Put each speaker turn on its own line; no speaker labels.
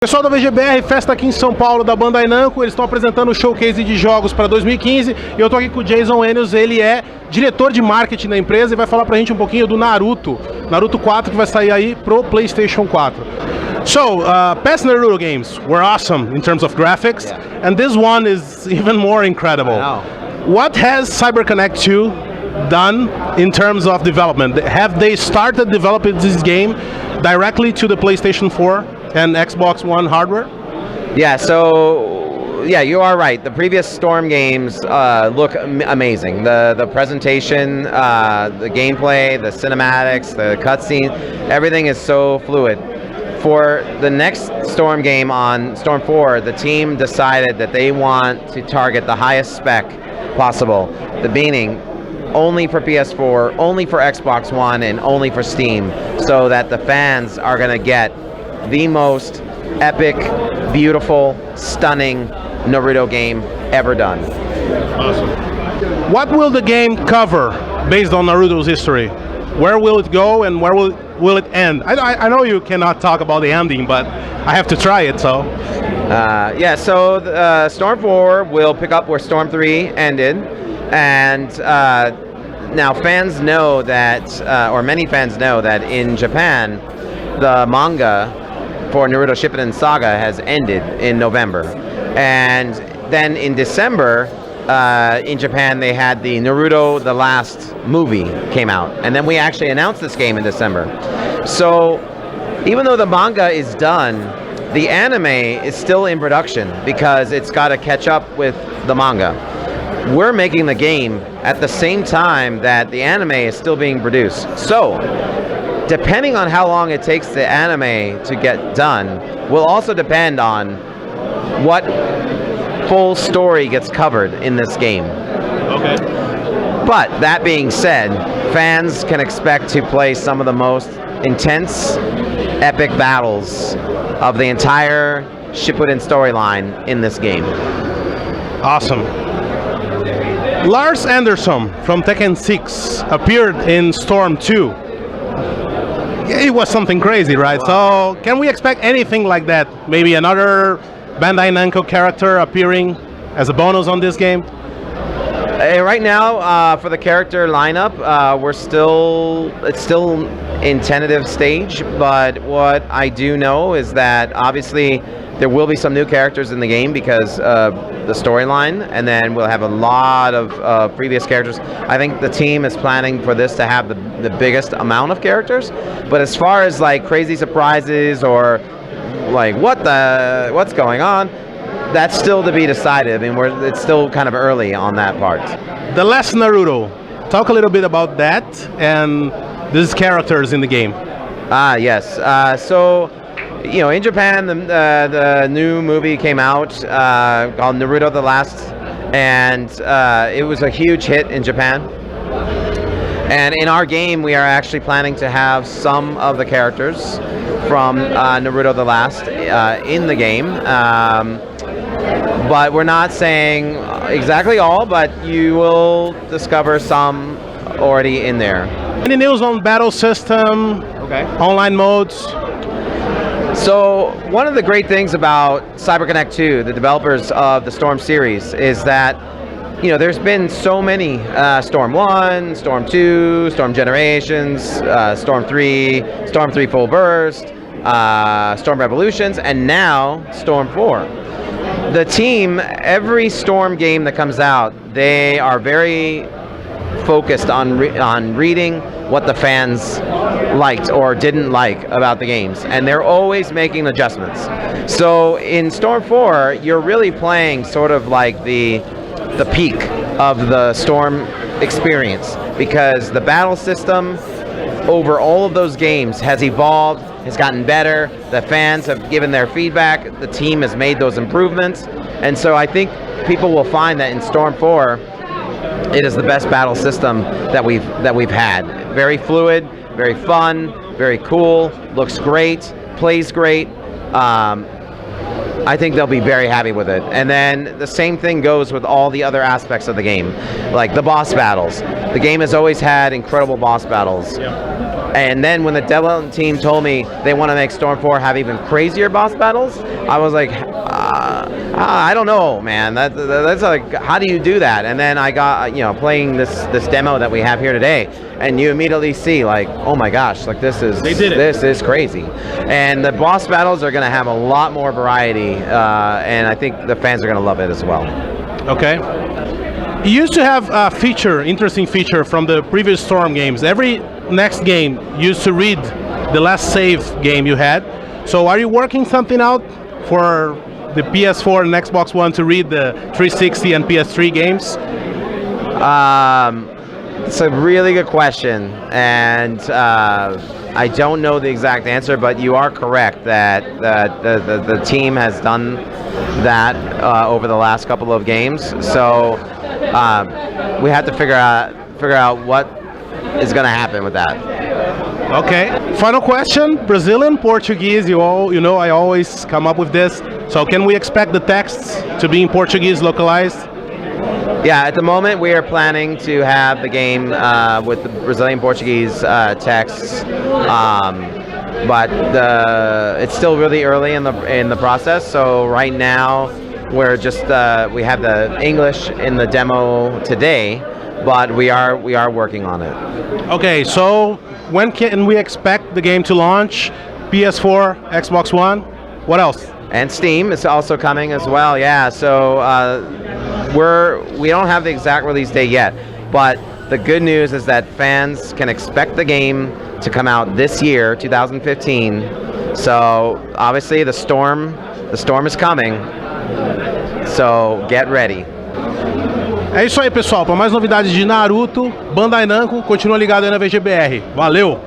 Pessoal da VGBR, festa aqui em São Paulo da Bandai Namco, eles estão apresentando o showcase de jogos para 2015 e eu tô aqui com o Jason Enios, ele é diretor de marketing da empresa e vai falar pra gente um pouquinho do Naruto 4 que vai sair aí pro PlayStation 4. So, past Naruto games were awesome in terms of graphics, and this one is even more incredible. What has CyberConnect 2 done in terms of development? Have they started developing this game directly to the PlayStation 4 and Xbox One hardware?
Yeah, so you are right. The previous Storm games look amazing. The presentation, the gameplay, the cinematics, the cutscene, everything is so fluid. For the next Storm game on Storm 4, the team decided that they want to target the highest spec possible. The meaning only for PS4, only for Xbox One, and only for Steam, so that the fans are going to get the most epic, beautiful, stunning Naruto game ever done.
Awesome. What will the game cover based on Naruto's history? Where will it go and where will it end? I know you cannot talk about the ending, but I have to try it, so...
So Storm 4 will pick up where Storm 3 ended, and now fans know that, or many fans know that in Japan, the manga for Naruto Shippuden Saga has ended in November. And then in December, in Japan, they had the Naruto The Last movie came out. And then we actually announced this game in December. So even though the manga is done, the anime is still in production because it's got to catch up with the manga. We're making the game at the same time that the anime is still being produced. So depending on how long it takes the anime to get done will also depend on what full story gets covered in this game.
Okay.
But that being said, fans can expect to play some of the most intense, epic battles of the entire Shippuden storyline in this game.
Awesome. Lars Anderson from Tekken 6 appeared in Storm 2. It was something crazy, right? Wow. So can we expect anything like that? Maybe another Bandai Namco character appearing as a bonus on this game?
Right now, for the character lineup, it's still in tentative stage, but what I do know is that obviously there will be some new characters in the game because the storyline, and then we'll have a lot of previous characters. I think the team is planning for this to have the biggest amount of characters, but as far as like crazy surprises or like what's going on, that's still to be decided. I mean, it's still kind of early on that part.
The Last Naruto. Talk a little bit about that and these characters in the game.
Yes. So, you know, in Japan, the new movie came out called Naruto The Last, and it was a huge hit in Japan. And in our game, we are actually planning to have some of the characters from Naruto The Last in the game. But we're not saying exactly all, but you will discover some already in there.
Any news on battle system, online modes?
So one of the great things about CyberConnect 2, the developers of the Storm series, is that there's been so many Storm 1, Storm 2, Storm Generations, Storm 3, Storm 3 Full Burst, Storm Revolutions, and now Storm 4. The team, every Storm game that comes out, they are very focused on reading what the fans liked or didn't like about the games, and they're always making adjustments. So in Storm 4, you're really playing sort of like the peak of the Storm experience, because the battle system over all of those games has evolved, has gotten better, the fans have given their feedback, the team has made those improvements, and so I think people will find that in Storm 4 it is the best battle system that we've had. Very fluid, very fun, very cool, looks great, plays great. I think they'll be very happy with it. And then the same thing goes with all the other aspects of the game, like the boss battles. The game has always had incredible boss battles. And then when the development team told me they want to make Storm 4 have even crazier boss battles, I was like, I don't know, man. That's like, how do you do that? And then I got, playing this demo that we have here today, and you immediately see like, oh my gosh, like this is crazy. And the boss battles are going to have a lot more variety, and I think the fans are going to love it as well.
Okay. You used to have a interesting feature from the previous Storm games. Every next game used to read the last save game you had. So are you working something out for the PS4 and Xbox One to read the 360 and PS3 games?
It's a really good question, and I don't know the exact answer, but you are correct that the team has done that over the last couple of games. So we have to figure out what is going to happen with that.
Okay. Final question: Brazilian, Portuguese. You know, I always come up with this. So can we expect the texts to be in Portuguese localized?
Yeah, at the moment we are planning to have the game with the Brazilian Portuguese texts, but it's still really early in the process. So right now we're just we have the English in the demo today, but we are working on it.
Okay, so when can we expect the game to launch? PS4, Xbox One. What else?
And Steam is also coming as well. Yeah, so we don't have the exact release date yet, but the good news is that fans can expect the game to come out this year, 2015. So obviously the storm is coming. So get ready.
É isso aí, pessoal. Para mais novidades de Naruto, Bandai Namco, continua ligado aí na VGBR. Valeu!